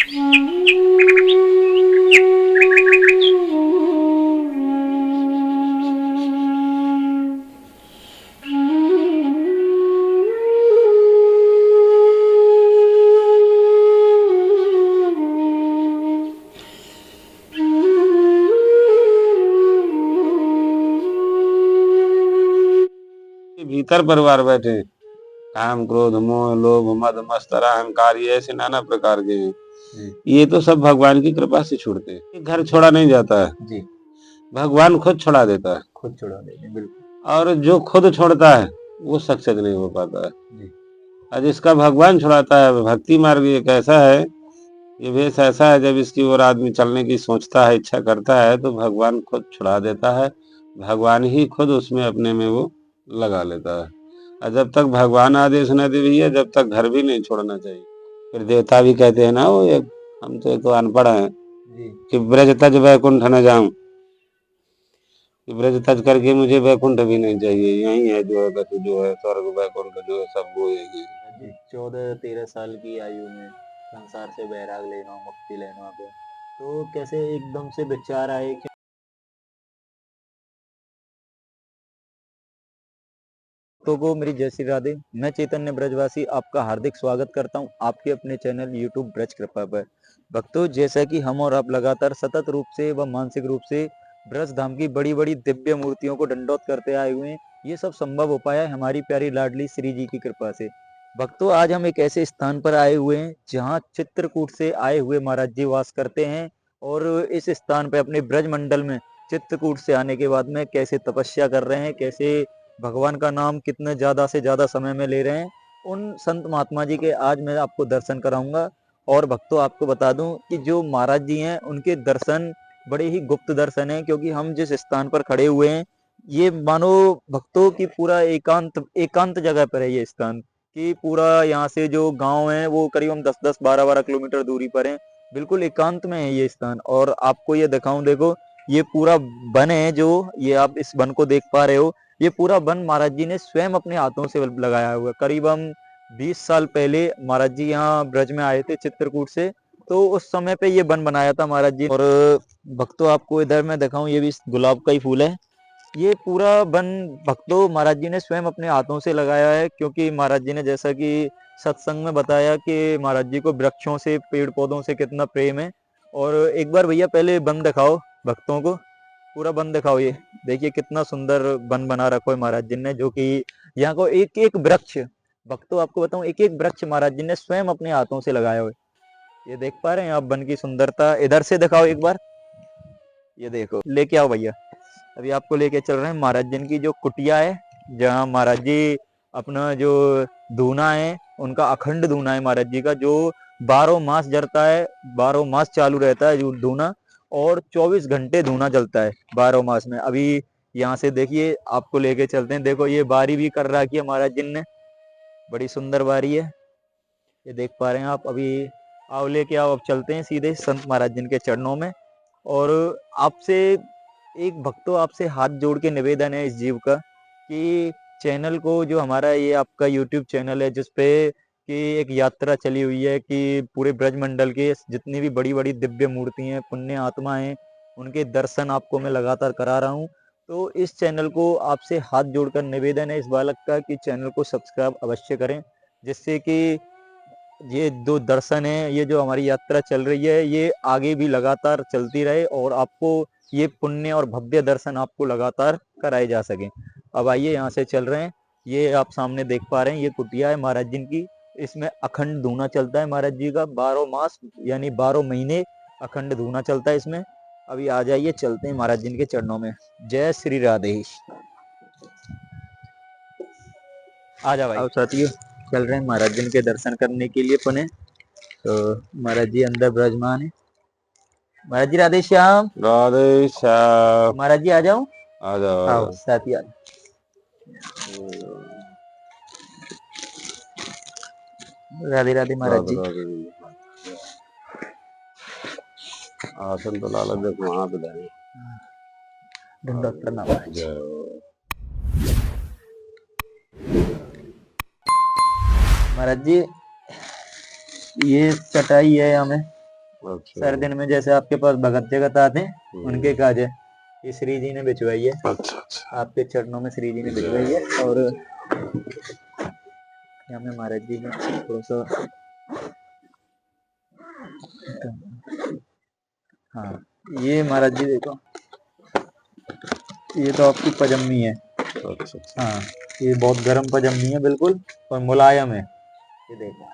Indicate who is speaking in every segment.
Speaker 1: भीतर परिवार बैठे हैं। काम क्रोध मोह लोभ मद मत्सर अहंकार ये ऐसे नाना प्रकार के हैं। ये तो सब भगवान की कृपा से छूटते हैं। ये घर छोड़ा नहीं जाता है जी, भगवान खुद छुड़ा देता है, खुद छुड़ा देते हैं बिल्कुल। और जो खुद छोड़ता है वो सक्सेस नहीं हो पाता है जी। और जिसका भगवान छुड़ाता है भक्ति मार्ग एक ऐसा है, ये भेष ऐसा है, जब इसकी ओर आदमी चलने की सोचता है इच्छा करता है तो भगवान खुद छुड़ा देता है। भगवान ही खुद उसमें अपने में वो लगा लेता है। और जब तक भगवान आदेश न दे भैया जब तक घर भी नहीं छोड़ना चाहिए। फिर देवता भी कहते हैं ना वो एक, हम तो एक तो अनपढ़ हैं कि ब्रज तज वैकुंठ न जाऊं, कि ब्रज तज करके मुझे वैकुंठ भी नहीं चाहिए, यही है जो है बस, जो है स्वर्ग वैकुंठ जो है सब वो है।
Speaker 2: 14-13 साल की आयु में संसार से वैराग लेना मुक्ति लेना पे तो कैसे एकदम से विचार आए कि तो को मेरी जय श्री राधे। मैं चैतन्य ब्रजवासी आपका हार्दिक स्वागत करता हूं आपके अपने चैनल यूट्यूब ब्रज कृपा पर। भक्तों, जैसा कि हम और आप लगातार सतत रूप से व मानसिक रूप से ब्रज धाम की बड़ी बड़ी दिव्य मूर्तियों को दंडोत करते आए हुए हैं, ये सब संभव हो पाया है हमारी प्यारी लाडली श्री जी की कृपा से। भक्तों, आज हम एक ऐसे स्थान पर आए हुए हैं जहाँ चित्रकूट से आए हुए महाराज जी वास करते हैं, और इस स्थान पर अपने ब्रज मंडल में चित्रकूट से आने के बाद में कैसे तपस्या कर रहे हैं, कैसे भगवान का नाम कितने ज़्यादा से ज़्यादा समय में ले रहे हैं, उन संत महात्मा जी के आज मैं आपको दर्शन कराऊंगा। और भक्तों, आपको बता दूं कि जो महाराज जी हैं उनके दर्शन बड़े ही गुप्त दर्शन हैं, क्योंकि हम जिस स्थान पर खड़े हुए हैं ये मानो भक्तों की पूरा एकांत एकांत जगह पर है ये स्थान, कि पूरा यहाँ से जो गांव है वो करीबन 10-10 12-12 किलोमीटर दूरी पर है, बिल्कुल एकांत में है ये स्थान। और आपको ये दिखाऊं, देखो ये पूरा वन है, जो ये आप इस वन को देख पा रहे हो, ये पूरा वन महाराज जी ने स्वयं अपने हाथों से लगाया हुआ है। करीबन 20 साल पहले महाराज जी यहाँ ब्रज में आए थे चित्रकूट से, तो उस समय पे ये वन बनाया था महाराज जी। और भक्तों, आपको इधर मैं दिखाऊं, ये भी गुलाब का ही फूल है। ये पूरा वन भक्तों महाराज जी ने स्वयं अपने हाथों से लगाया है, क्योंकि महाराज जी ने जैसा कि सत्संग में बताया कि महाराज जी को वृक्षों से पेड़ पौधों से कितना प्रेम है। और एक बार भैया पहले वन दिखाओ भक्तों को, पूरा वन दिखाओ। ये देखिए कितना सुंदर वन बना रखा है महाराज जी ने, जो कि यहाँ को एक एक वृक्ष, भक्तों आपको बताऊं, एक एक वृक्ष महाराज जी ने स्वयं अपने हाथों से लगाया हुआ है। ये देख पा रहे हैं आप वन की सुंदरता? इधर से दिखाओ एक बार, ये देखो, लेके आओ भैया। अभी आपको लेके चल रहे हैं महाराज जी की जो कुटिया है, जहाँ महाराज जी अपना जो धूना है, उनका अखंड धूना है महाराज जी का, जो 12 मास जलता है, 12 मास चालू रहता है जो धूना, और 24 घंटे धूना जलता है 12 मास में। अभी यहाँ से देखिए, आपको लेके चलते हैं। देखो ये बारी भी कर रखी है महाराज जी ने, बड़ी सुंदर बारी है, ये देख पा रहे हैं आप। अभी आओ, लेके आओ, अब चलते हैं सीधे संत महाराज जी के चरणों में। और आपसे एक भक्तों, आपसे हाथ जोड़ के निवेदन है इस जीव का, कि चैनल को, जो हमारा ये आपका यूट्यूब चैनल है जिसपे कि एक यात्रा चली हुई है कि पूरे ब्रजमंडल के जितनी भी बड़ी बड़ी दिव्य मूर्ति हैं, पुण्य आत्मा हैं, उनके दर्शन आपको मैं लगातार करा रहा हूँ। तो इस चैनल को आपसे हाथ जोड़कर निवेदन है इस बालक का कि चैनल को सब्सक्राइब अवश्य करें, जिससे कि ये जो दर्शन है, ये जो हमारी यात्रा चल रही है, ये आगे भी लगातार चलती रहे और आपको ये पुण्य और भव्य दर्शन आपको लगातार कराए जा सके। अब आइए, यहाँ से चल रहे हैं। ये आप सामने देख पा रहे हैं, ये कुटिया है महाराज जी की, इसमें अखंड धूना चलता है महाराज जी का 12 मास, यानी 12 महीने अखंड धूना चलता है इसमें। अभी आ जाइए, चलते हैं महाराज जी के चरणों में। जय श्री राधे। आ जा भाई। आओ साथियों, चल रहे हैं महाराज जी के दर्शन करने के लिए पुणे। तो महाराज जी अंदर विराजमान है। महाराज जी राधे श्याम।
Speaker 1: राधे श्याम।
Speaker 2: महाराज जी आ जाओ,
Speaker 1: आ जाओ
Speaker 2: आओ साथी आ। राधे राधे महाराज जी।
Speaker 1: आसन तो लाला देखो वहां पे जाए।
Speaker 2: दंडवत प्रणाम महाराज। महाराज जी, ये चटाई है हमें,
Speaker 1: अच्छा
Speaker 2: सर्दिन में जैसे आपके पास भगत जगत आते हैं उनके काज है, ये श्री जी ने बिछवाई है।
Speaker 1: अच्छा अच्छा
Speaker 2: आपके चरणों में श्री जी ने बिछवाई है। और यहाँ में महाराज जी ने थोड़ा सा, हाँ ये महाराज जी देखो, ये तो आपकी पजम्मी है।
Speaker 1: अच्छा अच्छा
Speaker 2: हाँ ये बहुत गर्म पजम्मी है बिल्कुल, और मुलायम है, ये देखो।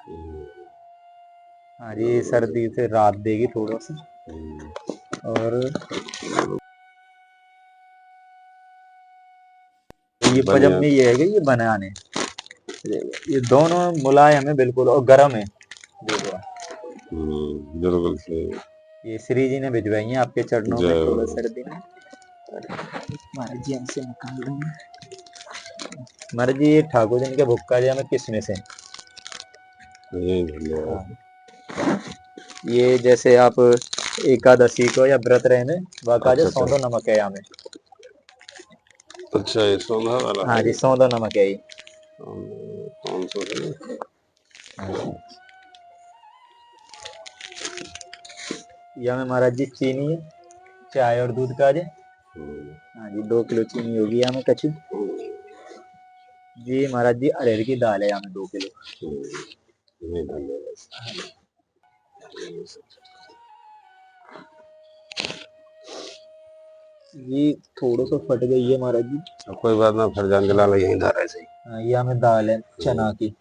Speaker 2: हाँ ये सर्दी से राहत देगी थोड़ा सा। और ये
Speaker 1: बढ़िया।
Speaker 2: पजम्मी ये है कि ये बनाने, देखो ये दोनों मुलायम है बिल्कुल और गर्म है, देखो।
Speaker 1: बिल्कुल सही।
Speaker 2: ये श्री जी ने भिजवाई है आपके चरणों में
Speaker 1: जय
Speaker 2: थोड़ा
Speaker 1: हो।
Speaker 2: सर्दी में। महाराज जी हमसे निकाल रहे हैं। महाराज जी ये ठाकुर जी के भुक्का जी हमें किस में से,
Speaker 1: यही धन्यवाद।
Speaker 2: हाँ ये जैसे आप एकादशी को या व्रत रहने वाका जो
Speaker 1: अच्छा अच्छा
Speaker 2: सौंदो नमक है यहाँ में।
Speaker 1: अच्छा, ये सोना वाला
Speaker 2: हाँ
Speaker 1: है।
Speaker 2: जी सौंदो नमक है ये।
Speaker 1: कौन सा है?
Speaker 2: यहाँ में महाराज जी चीनी है, चाय और दूध का है। हाँ जी 2 किलो चीनी होगी यहाँ में कच्ची जी। महाराज जी अरहर की दाल है यहाँ में 2 किलो।
Speaker 1: यही धन्यवाद।
Speaker 2: ये थोड़ा सा फट गई है महाराज जी।
Speaker 1: कोई बात ना, फरजान जलाल यही धारा है सही।
Speaker 2: हाँ, ये हमें दाल है चना की,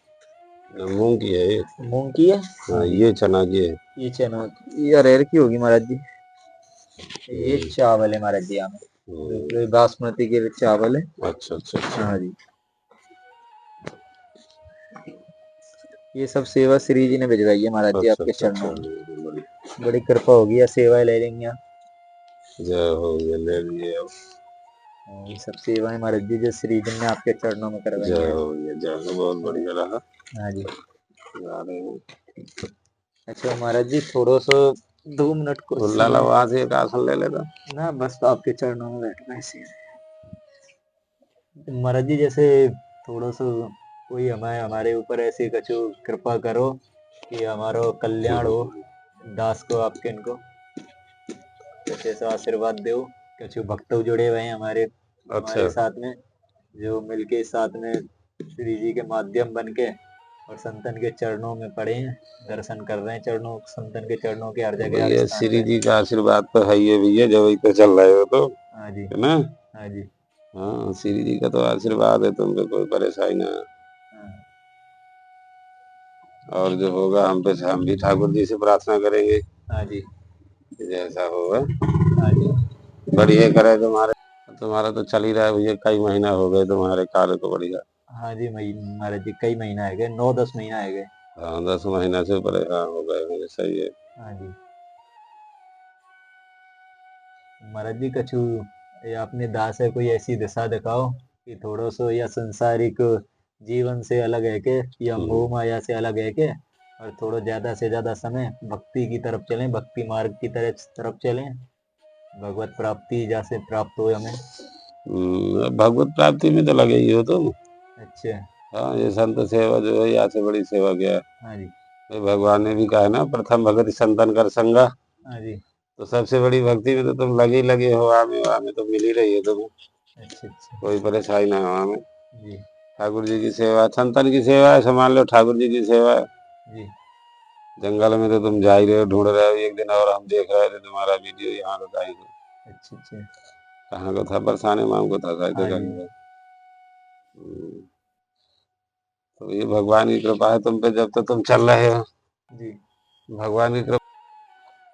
Speaker 1: मूंग की है ये।
Speaker 2: मूंग की है।
Speaker 1: हाँ ये चना की है।
Speaker 2: ये चना ये अरहर की होगी महाराज जी। ये चावल है महाराज जी यहाँ में, बासमती के चावल है।
Speaker 1: अच्छा अच्छा अच्छा।
Speaker 2: हाँ जी ये सब सेवा श्री जी ने भिजवाई है महाराज जी
Speaker 1: अच्छा
Speaker 2: आपके
Speaker 1: अच्छा
Speaker 2: चरणों में।
Speaker 1: अच्छा।
Speaker 2: बड़ी कृपा होगी, या सेवाएं ले लेंगे आप।
Speaker 1: जय हो, ये ले लिए अब।
Speaker 2: ये सब सेवाएं महाराज जी जो श्री जी ने आपके चरणों में करवाई
Speaker 1: जय
Speaker 2: हैं।
Speaker 1: हो, ये जय हो, बहुत बढ़िया रहा।
Speaker 2: हाँ जी
Speaker 1: जा रहे हैं।
Speaker 2: अच्छा महाराज जी थोड़ा सा 2 मिनट को
Speaker 1: लाला वहां से एक आसन ले लेता।
Speaker 2: ना, बस आपके चरणों में बैठना है ऐसे। महाराज जी जैसे थोड़ा सा कोई हमें हमारे ऊपर ऐसी कछु कृपा करो कि हमारो कल्याण हो, दास को आपके इनको कुछ ऐसा आशीर्वाद दो। कछु भक्त जुड़े हुए हैं हमारे
Speaker 1: अच्छा
Speaker 2: साथ में, जो मिलके साथ में श्री जी के माध्यम बन के और संतन के चरणों में पड़े हैं, दर्शन कर रहे हैं चरणों, संतन के चरणों के हर जगह हर
Speaker 1: भैया,
Speaker 2: स्थान
Speaker 1: श्री
Speaker 2: पे।
Speaker 1: जी का आशीर्वाद तो है ही है भैया, जब वही पे चल रहे हो तो,
Speaker 2: हाँ जी
Speaker 1: है ना।
Speaker 2: हाँ जी
Speaker 1: हाँ, श्री जी का तो आशीर्वाद है, तुम पे कोई परेशानी ना।
Speaker 2: हाँ
Speaker 1: और जो होगा हम पे, हम भी ठाकुर जी से प्रार्थना करेंगे
Speaker 2: हाँ जी
Speaker 1: कि जैसा होगा
Speaker 2: हाँ जी
Speaker 1: बढ़िया करे। तुम्हारे तुम्हारा तो चल ही रहा है भैया, कई महीना हो गए तुम्हारे कार्य को बढ़िया।
Speaker 2: हाँ जी महाराज जी कई महीना है गए, 9-10 महीना है गए।
Speaker 1: हाँ 10 महीना से परेशान हो गए मेरे, सही है।
Speaker 2: हाँ जी महाराज जी कछु ये अपने दास है कोई ऐसी दिशा दिखाओ कि थोड़ा सो या संसारिक जीवन से अलग है के, या मोह माया से अलग है के, और थोड़ा ज्यादा से ज्यादा समय भक्ति की तरफ चलें, भक्ति मार्ग की तरफ चलें, भगवत प्राप्ति जैसे प्राप्त हो हमें।
Speaker 1: भगवत प्राप्ति में तो लगे ही हो तुम।
Speaker 2: अच्छा
Speaker 1: हाँ, ये संत सेवा जो है, यहाँ से बड़ी सेवा क्या है।
Speaker 2: हाँ जी
Speaker 1: तो भगवान ने भी कहा है ना, प्रथम भगत संतन कर संगा।
Speaker 2: हाँ जी
Speaker 1: तो सबसे बड़ी भक्ति में तो तुम लगे ही लगे हो, वहाँ में तो मिल ही रही है तुम्हें,
Speaker 2: अच्छा अच्छा
Speaker 1: कोई परेशानी ना हो हमें।
Speaker 2: जी
Speaker 1: ठाकुर जी की सेवा, संतन की सेवा है, मान लो ठाकुर जी की सेवा है।
Speaker 2: जी
Speaker 1: जंगल में तो तुम जा ही रहे हो, ढूंढ रहे हो। एक दिन और हम देख रहे थे तुम्हारा वीडियो, यहाँ बताई को
Speaker 2: अच्छा अच्छा
Speaker 1: कहाँ को था, बरसाने माम को था शायद,
Speaker 2: हाँ
Speaker 1: कहीं
Speaker 2: जी
Speaker 1: को। तो ये भगवान की कृपा है तुम पे, जब तक तुम चल रहे हो,
Speaker 2: जी
Speaker 1: भगवान की कृपा।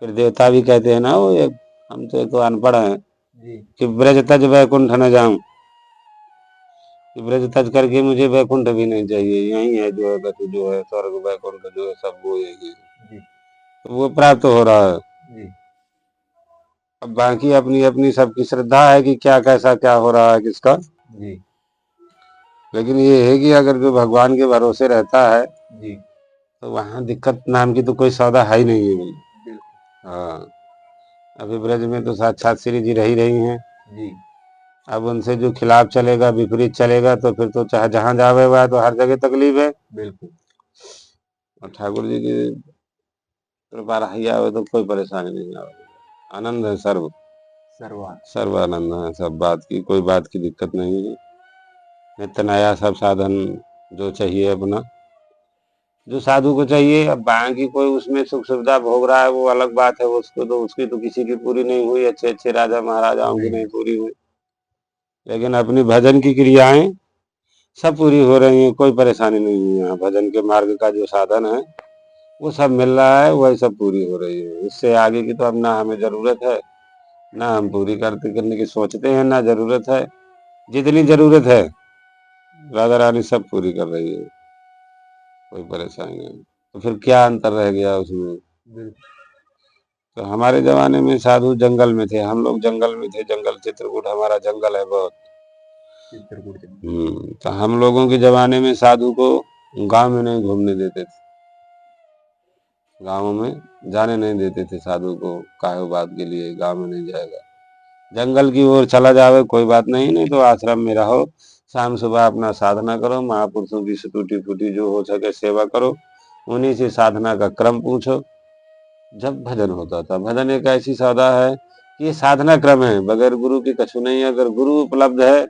Speaker 1: फिर देवता भी कहते हैं ना, वो एक, हम तो अनपढ़ हैं,
Speaker 2: जी
Speaker 1: कि ब्रज तज वैकुंठ न जाऊं, कि ब्रज तज करके मुझे वैकुंठ भी नहीं चाहिए, यही है जो है, गति जो है, स्वर्ग वैकुंठ जो है, सब वो यही है।
Speaker 2: जी
Speaker 1: तो वो प्राप्त हो रहा है।
Speaker 2: जी
Speaker 1: अब बाकी अपनी अपनी सबकी श्रद्धा है कि क्या कैसा क्या हो रहा है किसका।
Speaker 2: जी
Speaker 1: लेकिन ये है कि अगर जो भगवान के भरोसे रहता है,
Speaker 2: जी
Speaker 1: तो वहाँ दिक्कत नाम की तो कोई सौदा है ही नहीं है भाई।
Speaker 2: बिल्कुल
Speaker 1: हाँ, अभी ब्रज में तो साक्षात श्री जी रही रही हैं।
Speaker 2: जी
Speaker 1: अब उनसे जो खिलाफ चलेगा, विपरीत चलेगा, तो फिर तो चाहे जहाँ जावे हुआ है, तो हर जगह तकलीफ है।
Speaker 2: बिल्कुल
Speaker 1: और ठाकुर जी की कृपा रही आवे तो कोई परेशानी नहीं आवे। आनंद है सर्व, सर्व आनंद है, सब बात की कोई बात की दिक्कत नहीं है। नित्य नया सब साधन जो चाहिए अपना, जो साधु को चाहिए। अब बाकी कोई उसमें सुख सुविधा भोग रहा है वो अलग बात है, उसको तो उसकी तो किसी की पूरी नहीं हुई, अच्छे अच्छे राजा महाराजाओं की नहीं पूरी हुई, लेकिन अपनी भजन की क्रियाएं सब पूरी हो रही हैं, कोई परेशानी नहीं है। यहाँ भजन के मार्ग का जो साधन है वो सब मिल रहा है, वही सब पूरी हो रही है। इससे आगे की तो अब ना हमें जरूरत है, ना हम पूरी करने की सोचते हैं, ना जरूरत है। जितनी जरूरत है राधा रानी सब पूरी कर रही है, कोई परेशानी नहीं। तो फिर क्या अंतर रह गया उसमें? तो हमारे जमाने में साधु जंगल में थे, हम लोग जंगल में थे, जंगल चित्रकूट हमारा जंगल है बहुत। तो हम लोगों के जमाने में साधु को गांव में नहीं घूमने देते थे, गाँव में जाने नहीं देते थे साधु को, काहे बात के लिए गांव में नहीं जाएगा, जंगल की ओर चला जावे कोई बात नहीं, नहीं तो आश्रम में रहो, शाम सुबह अपना साधना करो, महापुरुषों की टूटी फूटी जो हो सके सेवा करो, उन्हीं से साधना का क्रम पूछो। जब भजन होता था, भजन एक ऐसी सौदा है कि ये साधना क्रम है, बगैर गुरु के कछु नहीं है। अगर गुरु उपलब्ध है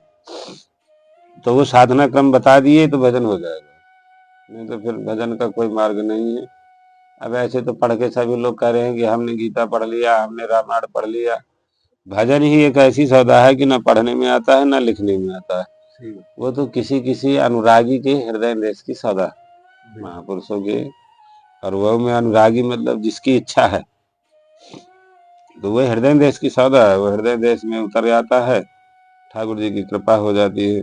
Speaker 1: तो वो साधना क्रम बता दिए तो भजन हो जाएगा, नहीं तो फिर भजन का कोई मार्ग नहीं है। अब ऐसे तो पढ़ के सभी लोग कह रहे हैं कि हमने गीता पढ़ लिया, हमने रामायण पढ़ लिया। भजन ही एक ऐसी सौदा है कि ना पढ़ने में आता है ना लिखने में आता है, वो तो किसी किसी अनुरागी के हृदय देश की सौदा, महापुरुषों के, और वो में अनुरागी मतलब जिसकी इच्छा है, तो वो हृदय देश की सौदा है, वो हृदय देश में उतर जाता है, ठाकुर जी की कृपा हो जाती है।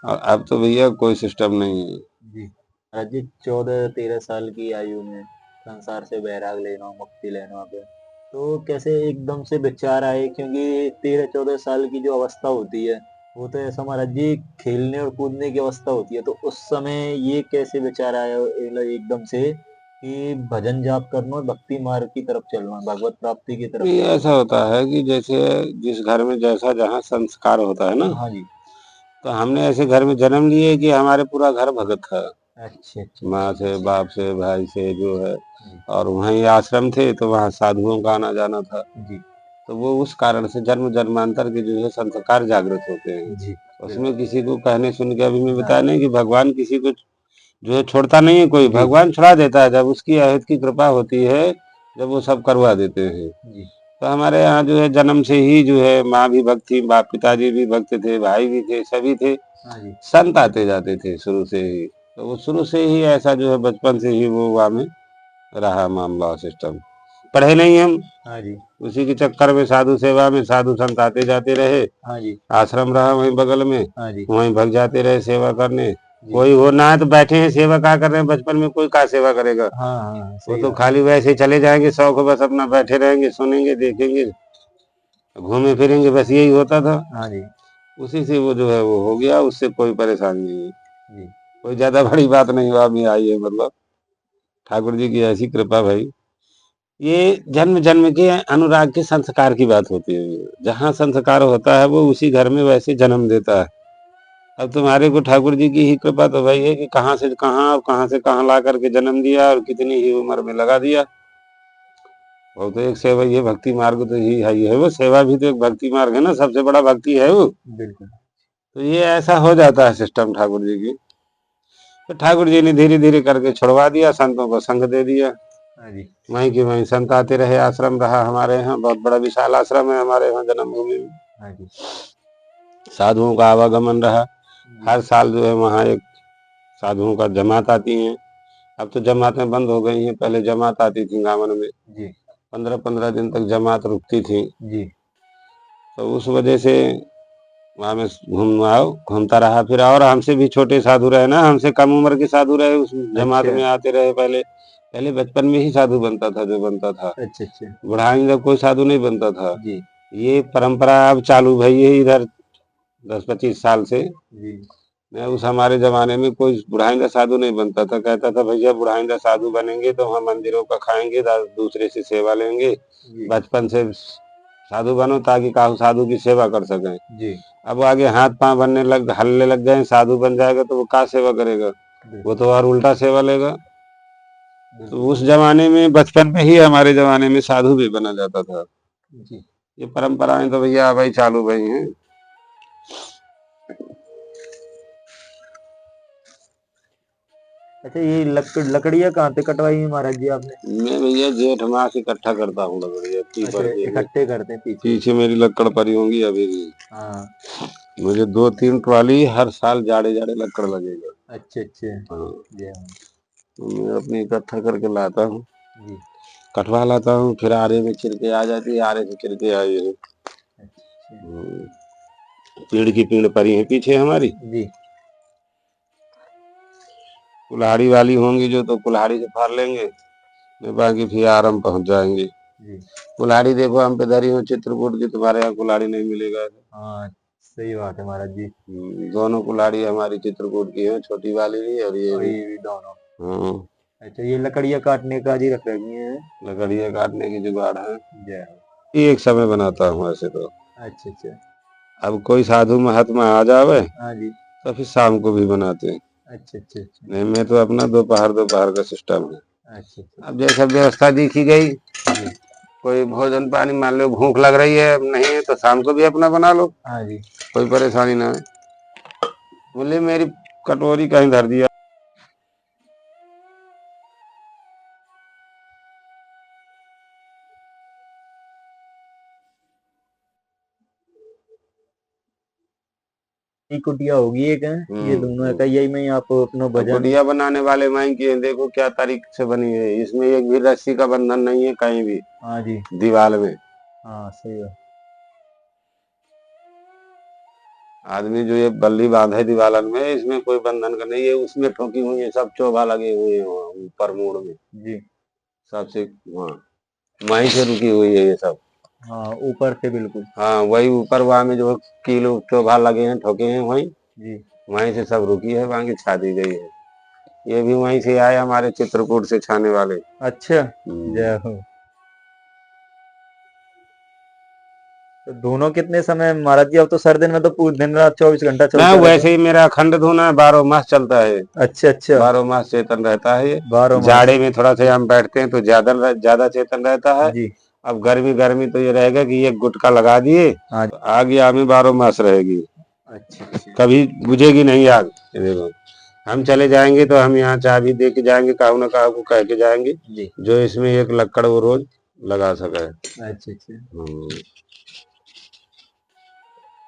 Speaker 1: और अब तो भैया कोई सिस्टम नहीं है
Speaker 2: जी। जी 14-13 साल की आयु में संसार से वैराग लेना, मुक्ति लेना पे तो कैसे एकदम से विचार आए? क्योंकि 13-14 साल की जो अवस्था होती है वो तो ऐसा महाराज जी खेलने और कूदने की अवस्था होती है, तो उस समय ये कैसे विचार आया एकदम से कि भजन जाप करना और भक्ति मार्ग की तरफ चलना, भगवत प्राप्ति की तरफ
Speaker 1: ये
Speaker 2: चलना?
Speaker 1: ऐसा होता है कि जैसे जिस घर में जैसा जहाँ संस्कार होता है ना,
Speaker 2: हाँ जी।
Speaker 1: तो हमने ऐसे घर में जन्म लिए कि हमारे पूरा घर भगत था,
Speaker 2: अच्छा अच्छा।
Speaker 1: माँ से, बाप से, भाई से जो है,
Speaker 2: जी
Speaker 1: और वहीं आश्रम थे तो वहाँ साधुओं का आना जाना था,
Speaker 2: जी
Speaker 1: तो वो उस कारण से जन्म जन्मांतर के जो है संस्कार जागृत होते हैं।
Speaker 2: जी।
Speaker 1: उसमें किसी को कहने सुन के अभी मैं
Speaker 2: हाँ
Speaker 1: बताया नहीं कि भगवान किसी को जो है छोड़ता नहीं है, कोई
Speaker 2: जी
Speaker 1: भगवान छुड़ा देता है जब उसकी अहित की कृपा होती है, जब वो सब करवा देते हैं।
Speaker 2: जी।
Speaker 1: तो हमारे यहाँ जो है जन्म से ही जो है माँ भी भक्त थी, बाप पिताजी भी भक्त थे, भाई भी थे, सभी थे,
Speaker 2: हाँ जी।
Speaker 1: संत आते जाते थे शुरू से ही। तो वो शुरू से ही ऐसा जो है बचपन से ही वो वहाँ में रहा मामला सिस्टम। पढ़े नहीं हम,
Speaker 2: हाँ जी।
Speaker 1: उसी के चक्कर में साधु सेवा में साधु संत आते जाते रहे,
Speaker 2: हाँ जी।
Speaker 1: आश्रम रहा वहीं बगल में,
Speaker 2: हाँ जी।
Speaker 1: वहीं भग जाते रहे सेवा करने।
Speaker 2: जी।
Speaker 1: कोई हो ना है तो बैठे हैं सेवा क्या कर रहे हैं, बचपन में कोई क्या सेवा करेगा,
Speaker 2: हाँ हाँ
Speaker 1: वो
Speaker 2: सही
Speaker 1: तो
Speaker 2: बात।
Speaker 1: खाली वैसे ही चले जाएंगे, शौक बस अपना बैठे रहेंगे, सुनेंगे देखेंगे घूमे फिरेंगे, बस यही होता था।
Speaker 2: हाँ जी।
Speaker 1: उसी से वो जो है वो हो गया, उससे कोई परेशानी नहीं है,
Speaker 2: जी।
Speaker 1: कोई ज्यादा बड़ी बात नहीं हुआ अभी आई है, मतलब ठाकुर जी की ऐसी कृपा भाई। ये जन्म जन्म के अनुराग के संस्कार की बात होती है, जहाँ संस्कार होता है वो उसी घर में वैसे जन्म देता है। अब तुम्हारे को ठाकुर जी की ही कृपा तो भाई है कि कहाँ से कहाँ और कहाँ से कहाँ ला करके जन्म दिया और कितनी ही उम्र में लगा दिया। वो तो एक सेवा, ये भक्ति मार्ग तो ही है, वो सेवा भी तो एक भक्ति मार्ग है ना, सबसे बड़ा भक्ति है वो।
Speaker 2: बिल्कुल।
Speaker 1: तो ये ऐसा हो जाता है सिस्टम ठाकुर जी की। तो ठाकुर जी ने धीरे धीरे करके छुड़वा दिया, संतों को संग दे दिया,
Speaker 2: हाँ जी।
Speaker 1: वहीं की वहीं संत आते रहे, आश्रम रहा हमारे यहाँ, बहुत बड़ा विशाल आश्रम है हमारे यहाँ जन्मभूमि में,
Speaker 2: हाँ जी।
Speaker 1: साधुओं का आवागमन रहा।
Speaker 2: जी।
Speaker 1: हर साल जो है वहाँ एक साधुओं का जमात आती हैं। अब तो जमातें बंद हो गई हैं, पहले जमात आती थी गावन में,
Speaker 2: जी।
Speaker 1: 15-15 दिन तक जमात रुकती थी।
Speaker 2: जी।
Speaker 1: तो उस वजह से वहाँ में घूमता रहा फिर, और हमसे भी छोटे साधु रहे ना, हमसे कम उम्र के साधु रहे, उस जमात में
Speaker 2: अच्छा
Speaker 1: आते रहे। पहले पहले बचपन में ही साधु बनता था जो बनता था,
Speaker 2: अच्छा। अच्छा।
Speaker 1: बुढ़ाई तक कोई साधु नहीं बनता था।
Speaker 2: जी।
Speaker 1: ये परंपरा अब चालू भई है इधर 10-25 साल से।
Speaker 2: जी।
Speaker 1: मैं उस हमारे जमाने में कोई बुढ़ाइंदा साधु नहीं बनता था, कहता था भैया बुढ़ाइंदा साधु बनेंगे तो हम मंदिरों का खाएंगे, दूसरे से सेवा लेंगे,
Speaker 2: जी।
Speaker 1: बचपन से साधु बनो ताकि काहू साधु की सेवा कर सकें।
Speaker 2: जी।
Speaker 1: अब आगे हाथ पांव बनने लग हलने लग गए, साधु बन जाएगा तो वो क्या सेवा करेगा, वो
Speaker 2: बिल्कुल।
Speaker 1: तो और उल्टा सेवा लेगा। तो उस जमाने में बचपन में ही हमारे जमाने में साधु भी बना जाता था
Speaker 2: जी।
Speaker 1: ये परंपराएं तो भैया भाई चालू भाई हैं।
Speaker 2: अच्छा, ये लकड़ियाँ कहाँ से कटवाई है महाराज जी आपने?
Speaker 1: मैं भैया जेठ मास इकट्ठा करता हूँ लकड़ियाँ
Speaker 2: अच्छा,
Speaker 1: पीपल की।
Speaker 2: इकट्ठे करते हैं पीछे।
Speaker 1: पीछे मेरी लकड़ पड़ी होंगी अभी भी।
Speaker 2: हाँ।
Speaker 1: मुझे 2-3 ट्रॉली हर साल जाड़े जाड़े लकड़ लगेगा।
Speaker 2: अच्छे अच्छे।
Speaker 1: हाँ,
Speaker 2: जय हो।
Speaker 1: तो मैं अपनी इकट्ठा करके लाता हूँ,
Speaker 2: जी।
Speaker 1: कटवा लाता हूँ, फिर आरे में चिरके आ जाती है, आरे से चिरके आई है।
Speaker 2: अच्छा।
Speaker 1: पेड़ की पेड़ पड़ी है पीछे हमारी।
Speaker 2: जी।
Speaker 1: कुल्हाड़ी वाली होंगी जो तो कुल्हाड़ी से फाड़ लेंगे, बाकी फिर आराम पहुंच जाएंगे।
Speaker 2: जी।
Speaker 1: कुल्हाड़ी देखो हम पे धरी हो चित्रकूट की, तुम्हारे यहाँ कुल्हाड़ी नहीं मिलेगा।
Speaker 2: हाँ, सही बात है महाराज जी।
Speaker 1: दोनों कुल्हाड़ी हमारी चित्रकूट की है, छोटी वाली भी और ये
Speaker 2: और
Speaker 1: भी।
Speaker 2: ये भी दोनों।
Speaker 1: हाँ,
Speaker 2: अच्छा, ये लकड़ियाँ काटने का जी रख रखी है।
Speaker 1: लकड़ियाँ काटने की जुगाड़ है।
Speaker 2: जय हो।
Speaker 1: ये एक समय बनाता हूँ ऐसे तो।
Speaker 2: अच्छा अच्छा।
Speaker 1: अब कोई साधु महात्मा आ जावे
Speaker 2: हाँ जी।
Speaker 1: तो फिर शाम को भी बनाते हैं।
Speaker 2: अच्छा अच्छा अच्छा।
Speaker 1: नहीं, मैं तो अपना दोपहर दोपहर का सिस्टम है।
Speaker 2: अच्छा अच्छा।
Speaker 1: अब जैसा व्यवस्था देखी गई,
Speaker 2: जी।
Speaker 1: कोई भोजन पानी मान लो भूख लग रही है, अब नहीं है तो शाम को भी अपना बना लो,
Speaker 2: हाँ जी।
Speaker 1: कोई परेशानी ना है। बोले मेरी कटोरी कहीं धर दिया।
Speaker 2: ये कुटिया होगी एक है, ये दोनों है का यही में आप अपना
Speaker 1: अब
Speaker 2: भजन।
Speaker 1: गुड़िया बनाने वाले माई की है, देखो क्या तारीख से बनी है, इसमें एक भी रस्सी का बंधन नहीं है कहीं भी
Speaker 2: हाँ जी।
Speaker 1: दीवार में।
Speaker 2: हाँ सही है।
Speaker 1: आदमी जो ये बल्ली बांधे दीवालन में, इसमें कोई बंधन का नहीं है, उसमें ठोकी हुई है, सब चोभा लगे हुए हैं वहाँ ऊपर मोड़ में
Speaker 2: जी।
Speaker 1: सबसे। वहाँ वहीं से रुकी हुई है ये सब।
Speaker 2: हाँ, ऊपर से बिल्कुल।
Speaker 1: हाँ, वही ऊपर वहाँ में जो कीलो चोभा लगे हैं ठोके हैं वहीं,
Speaker 2: जी।
Speaker 1: वहीं से सब रुकी है, वहाँ की छा दी गई है। ये भी वहीं से आए हमारे चित्रकूट से छाने वाले।
Speaker 2: अच्छा। जय हो। तो दोनों कितने समय महाराज जी? अब तो सर्दी में तो पूरे दिन रात 24 घंटा
Speaker 1: ना,
Speaker 2: चलता रहता
Speaker 1: वैसे ही मेरा अखंड धुना 12 मास चलता है।
Speaker 2: है। अच्छा अच्छा।
Speaker 1: 12 मास चेतन रहता है ये।
Speaker 2: 12 मास।
Speaker 1: जाड़े में थोड़ा सा हम बैठते हैं तो ज्यादा चेतन रहता है।
Speaker 2: जी।
Speaker 1: अब गर्मी गर्मी तो ये रहेगा कि ये गुटका लगा दिए
Speaker 2: हाँ।
Speaker 1: तो आग यहाँ में 12 मास रहेगी,
Speaker 2: अच्छा अच्छा।
Speaker 1: कभी बुझेगी नहीं आग। ये देखो, हम चले जाएंगे तो हम यहाँ चाबी दे के जाएंगे, काहू ना काहू को कह के जाएंगे
Speaker 2: जी।
Speaker 1: जो इसमें एक लक्कड़ वो रोज लगा सके।
Speaker 2: अच्छा अच्छा।
Speaker 1: हम्म।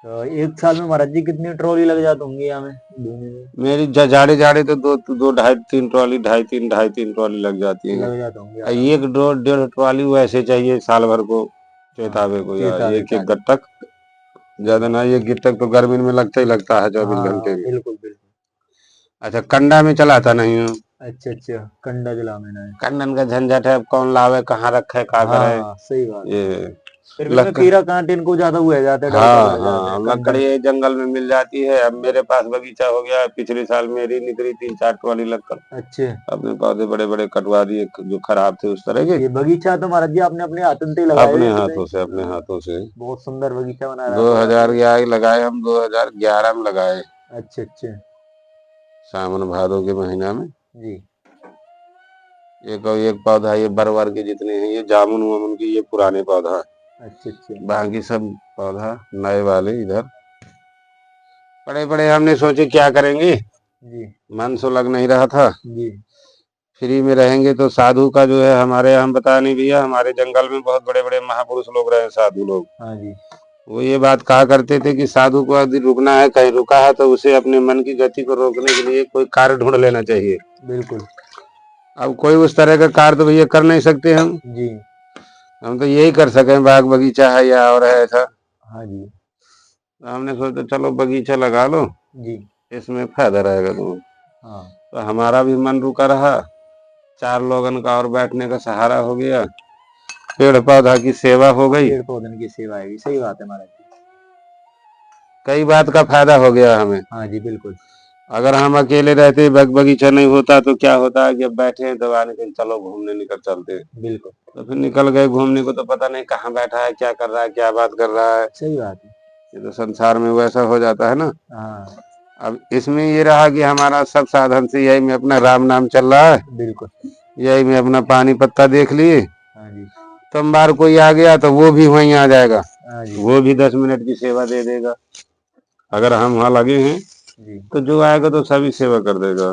Speaker 2: तो एक साल में महाराज जी कितनी ट्रॉली लग जाती होंगी यहाँ में धोने में?
Speaker 1: मेरी जाड़े जाड़े तो दो ढाई तीन ट्रॉली, ढाई तीन ट्रॉली लग जाती है।
Speaker 2: लग जाते होंगे
Speaker 1: और
Speaker 2: आराम
Speaker 1: एक डेढ़ ट्रॉली वैसे चाहिए साल भर को
Speaker 2: से। हाँ,
Speaker 1: चेतावे को, या
Speaker 2: चेतावे
Speaker 1: एक एक
Speaker 2: तारीख।
Speaker 1: गट्टक। ज्यादा ना, एक गिट्टक तो गर्मी में लगता ही लगता है 24 घंटे
Speaker 2: हाँ
Speaker 1: में।
Speaker 2: बिल्कुल बिल्कुल।
Speaker 1: अच्छा, कंडा में चलाता नहीं हूँ।
Speaker 2: अच्छा अच्छा, कंडा जला में ना है।
Speaker 1: कंडन का झंझट है, अब कौन लावे, कहाँ रखे, क्या करे।
Speaker 2: हाँ सही बात है।
Speaker 1: ये
Speaker 2: फिर भी में
Speaker 1: लक
Speaker 2: कीड़ा कांटे इनको ज्यादा हुआ जाता है, डर का
Speaker 1: हाँ
Speaker 2: बढ़ जाता है
Speaker 1: हाँ,
Speaker 2: कंडा।
Speaker 1: लकड़ी जंगल में मिल जाती है। अब मेरे पास बगीचा हो गया है, पिछले साल मेरी निकली 3-4 ट्रॉली लक्कड़।
Speaker 2: अच्छे।
Speaker 1: अपने पौधे बड़े बड़े कटवा दिए जो खराब थे उस तरह के,
Speaker 2: ये बगीचा तो महाराज जी आपने अपने हाथों से ही लगाया है
Speaker 1: अपने
Speaker 2: इसमें?
Speaker 1: हाथों से, अपने हाथों से।
Speaker 2: बहुत सुंदर बगीचा बना रहा है आप।
Speaker 1: 2011 लगाए हम, 2011 में लगाए,
Speaker 2: अच्छे अच्छे।
Speaker 1: सावन भादो के महीना में।
Speaker 2: जी।
Speaker 1: एक और एक पौधा ये बरवर के जितने हैं ये जामुन वामुन की, ये पुराने पौधा,
Speaker 2: अच्छे अच्छे।
Speaker 1: बाकी सब पौधा नए वाले इधर बड़े बड़े। हमने सोचे क्या करेंगे,
Speaker 2: जी।
Speaker 1: मन सो लग नहीं रहा था।
Speaker 2: जी।
Speaker 1: फ्री में रहेंगे तो साधु का जो है हमारे, हम बता नहीं भैया, हमारे जंगल में बहुत बड़े बड़े महापुरुष लोग रहे, साधु लोग।
Speaker 2: हाँ जी।
Speaker 1: वो ये बात कहा करते थे कि साधु को यदि रुकना है, कहीं रुका है तो उसे अपने मन की गति को रोकने के लिए कोई कार्य ढूंढ लेना चाहिए।
Speaker 2: बिल्कुल।
Speaker 1: अब कोई उस तरह का कार्य तो भैया कर नहीं सकते
Speaker 2: जी।
Speaker 1: हम तो यही कर सके, बाग बगीचा है या और है ऐसा।
Speaker 2: हाँ जी।
Speaker 1: तो हमने सोचा चलो बगीचा लगा लो,
Speaker 2: जी।
Speaker 1: इसमें फायदा रहेगा तुम्हें।
Speaker 2: हाँ।
Speaker 1: तो हमारा भी मन रुका रहा, 4 लोगन का और बैठने का सहारा हो गया, पेड़ पौधा की सेवा हो गई,
Speaker 2: पेड़ पौधन की सेवा है, सही बात है महाराज जी।
Speaker 1: कई बात का फायदा हो गया हमें।
Speaker 2: हाँ जी बिल्कुल।
Speaker 1: अगर हम अकेले रहते, बगीचा नहीं होता तो क्या होता है कि अब बैठे हैं दबाने के, चलो घूमने निकल चलते हैं।
Speaker 2: बिल्कुल
Speaker 1: तो फिर निकल गए घूमने को, तो पता नहीं कहाँ बैठा है, क्या कर रहा है, क्या बात कर रहा है।
Speaker 2: सही बात है।
Speaker 1: ये तो संसार में वैसा हो जाता है ना।
Speaker 2: हाँ
Speaker 1: अब इसमें ये रहा कि हमारा सब साधन से यही में अपना राम नाम चल रहा है।
Speaker 2: बिल्कुल।
Speaker 1: यही में अपना पानी पत्ता देख लिए।
Speaker 2: हाँ जी।
Speaker 1: तुम बार कोई आ गया तो वो भी वहीं आ जाएगा,
Speaker 2: हाँ जी।
Speaker 1: वो भी 10 मिनट की सेवा दे देगा। अगर हम वहाँ लगे हैं
Speaker 2: जी।
Speaker 1: तो जो आएगा तो सभी सेवा कर देगा।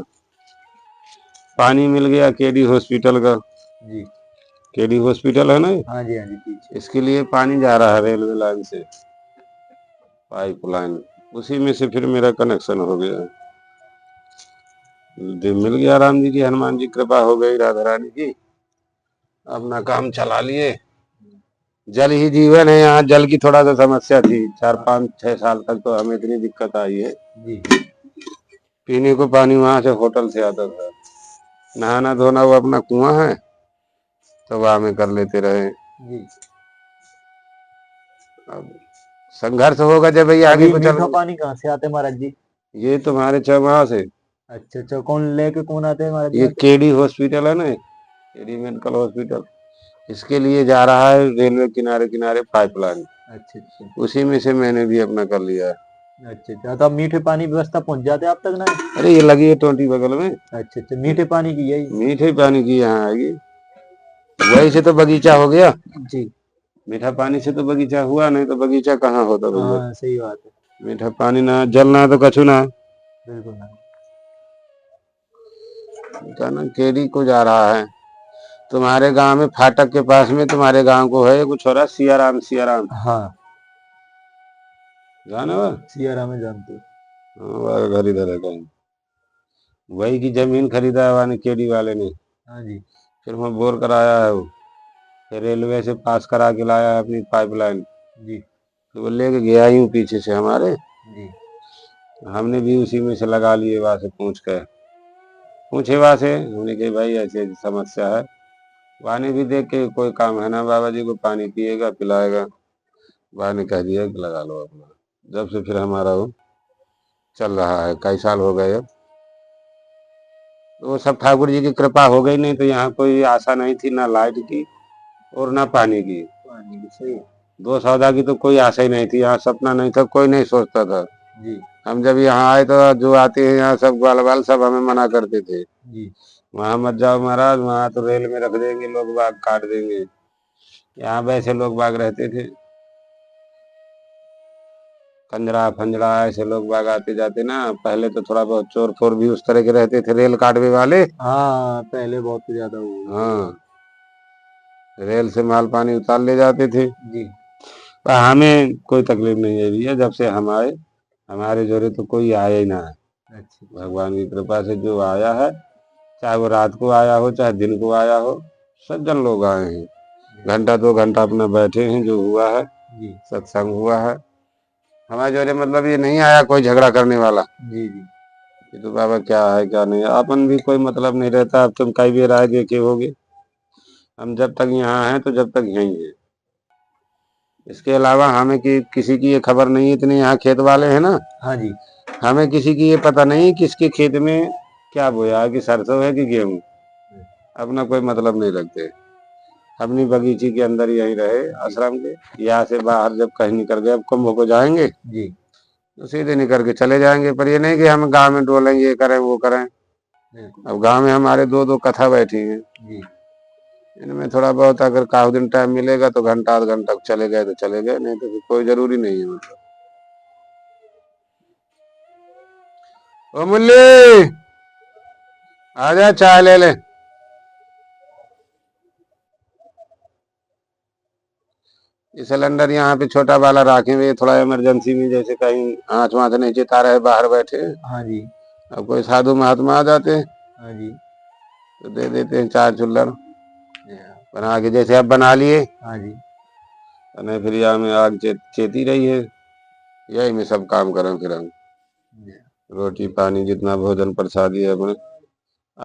Speaker 1: पानी मिल गया केडी हॉस्पिटल का।
Speaker 2: जी।
Speaker 1: केडी हॉस्पिटल है ना,
Speaker 2: हाँ जी, हाँ जी, पीछे।
Speaker 1: इसके लिए पानी जा रहा है रेलवे लाइन से, पाइपलाइन, उसी में से फिर मेरा कनेक्शन हो गया। मिल गया, राम जी की हनुमान जी कृपा हो गई, राधा रानी की, अपना काम चला लिए। जल ही जीवन है, यहाँ जल की थोड़ा सा समस्या थी, 4-5-6 साल तक तो हमें इतनी दिक्कत आई है।
Speaker 2: जी।
Speaker 1: पीने को पानी वहां से होटल से आता था, नहाना धोना वो अपना कुआं है तो वहां में कर लेते रहे।
Speaker 2: जी।
Speaker 1: अब संघर्ष होगा जब भैया आगे
Speaker 2: अभी
Speaker 1: को
Speaker 2: मीठा
Speaker 1: चल।
Speaker 2: पानी कहाँ से आता है महाराज जी?
Speaker 1: ये तुम्हारे चौमाहा से,
Speaker 2: अच्छा अच्छा, कौन लेके कौन आते हैं महाराज जी
Speaker 1: ये
Speaker 2: यहाँ पे?
Speaker 1: केडी हॉस्पिटल है ना, केडी मेडिकल हॉस्पिटल, इसके लिए जा रहा है रेलवे किनारे किनारे पाइपलाइन,
Speaker 2: अच्छा अच्छा।
Speaker 1: उसी में से मैंने भी अपना कर लिया है।
Speaker 2: अच्छा अच्छा, तो अब मीठे पानी की व्यवस्था पहुंच जाते हैं आप तक ना?
Speaker 1: अरे ये लगी है टोंटी बगल में,
Speaker 2: अच्छा अच्छा, मीठे पानी की यही।
Speaker 1: मीठे पानी की यहाँ आएगी, वही से तो बगीचा हो गया।
Speaker 2: जी।
Speaker 1: मीठा पानी से तो बगीचा हुआ, नहीं तो बगीचा कहाँ होता भैया।
Speaker 2: हाँ सही बात है।
Speaker 1: मीठा पानी ना, जल ना तो कछु ना।
Speaker 2: बिल्कुल ना।
Speaker 1: ना केडी को जा रहा है, तुम्हारे गांव में फाटक के पास में तुम्हारे गांव को है कुछ हो रहा, सियाराम, सियाराम
Speaker 2: हाँ,
Speaker 1: जाना वो,
Speaker 2: सियारा में जानते हो।
Speaker 1: हमारा घर इधर है कहीं, वही की जमीन खरीदा है वाने केडी वाले ने,
Speaker 2: हाँ जी।
Speaker 1: फिर मैं बोर कराया है वो, फिर रेलवे से पास करा के लाया है अपनी पाइपलाइन,
Speaker 2: जी।
Speaker 1: तो वो लेके गया ही हूँ पीछे से हमारे,
Speaker 2: जी।
Speaker 1: हमने भी उसी में से लगा लिए, वहां से पूछे वहां से, हमने कही भाई ऐसी ऐसी समस्या है, वाने भी देख के कोई काम है ना बाबा जी को, पानी पिएगा पिलाएगा, वाने कह दिया कि लगा लो अपना। जब से फिर हमारा वो चल रहा है, कई साल हो गए अब, तो वो सब ठाकुर जी की कृपा हो गई, नहीं तो यहाँ कोई आशा नहीं थी, ना लाइट की और ना पानी की।
Speaker 2: पानी की सही।
Speaker 1: दो सौदा की तो कोई आशा ही नहीं थी, यहाँ सपना नहीं था, कोई नहीं सोचता था।
Speaker 2: जी।
Speaker 1: हम जब यहाँ आए तो जो आते हैं यहाँ सब ग्वाल बाल सब हमें मना करते थे,
Speaker 2: जी।
Speaker 1: वहां मत जाओ महाराज, वहां तो रेल में रख देंगे, लोग बाग काट देंगे। यहाँ वैसे लोग बाग रहते थे, कंजरा फंजरा ऐसे लोग बाग आते जाते ना, पहले तो थोड़ा बहुत चोर फोर भी उस तरह के रहते थे, रेल काटवे वाले।
Speaker 2: हाँ पहले बहुत ज्यादा हुआ।
Speaker 1: हाँ, रेल से माल पानी उतार ले जाते थे,
Speaker 2: जी।
Speaker 1: पर हमें कोई तकलीफ नहीं है भैया, जब से हम आए हमारे जोरे तो कोई आया ही ना है।
Speaker 2: अच्छा।
Speaker 1: भगवान की कृपा से जो आया है, चाहे वो रात को आया हो चाहे दिन को आया हो, सज्जन लोग आए हैं, घंटा 2 घंटा अपना बैठे हैं, जो हुआ है
Speaker 2: जी।
Speaker 1: सत्संग हुआ है। हमारे जोरे मतलब ये नहीं आया कोई झगड़ा करने वाला,
Speaker 2: जी। जी।
Speaker 1: कि तो बाबा क्या है क्या नहीं, अपन भी कोई मतलब नहीं रहता, अब तुम कई भी राय देखे होगे, हम जब तक यहाँ हैं तो जब तक यहीं है, इसके अलावा हमें किसी की ये खबर नहीं है, इतने यहाँ खेत वाले हैं ना,
Speaker 2: हाँ जी।
Speaker 1: हमें किसी की ये पता नहीं किसके खेत में क्या बोया है, कि सरसों है कि गेहूं, अपना कोई मतलब नहीं रखते, अपनी बगीची के अंदर यहीं रहे आश्रम के, यहाँ से बाहर जब कहीं निकल गए, अब कुंभ को जाएंगे
Speaker 2: जी।
Speaker 1: तो सीधे निकल के चले जाएंगे, पर ये नहीं कि हम गांव में डोलेंगे, ये करें वो करें।
Speaker 2: बिल्कुल।
Speaker 1: अब गांव में हमारे 2-2 कथा बैठी हैं,
Speaker 2: जी।
Speaker 1: इनमें थोड़ा बहुत अगर काउ दिन टाइम मिलेगा तो घंटा आध घंटा चले गए तो चले गए, नहीं तो फिर कोई जरूरी नहीं है मतलब। ओ मुल्ली आजा चाय ले ले। ये सिलेंडर यहाँ पे छोटा वाला रखे हुए, थोड़ा इमरजेंसी में, जैसे कहीं आँच वाँच नहीं चिता रहे, बाहर बैठे,
Speaker 2: हाँ जी।
Speaker 1: अब कोई साधु महात्मा आ जाते हैं
Speaker 2: हाँ जी।
Speaker 1: तो दे देते हैं चार चुल्लर
Speaker 2: या,
Speaker 1: बना के, जैसे अब बना लिए,
Speaker 2: हाँ जी।
Speaker 1: और नहीं फिर यहाँ में आग चेती रही है, यही में सब काम करें फिर हम,
Speaker 2: या,
Speaker 1: रोटी पानी जितना भोजन प्रसादी है अपने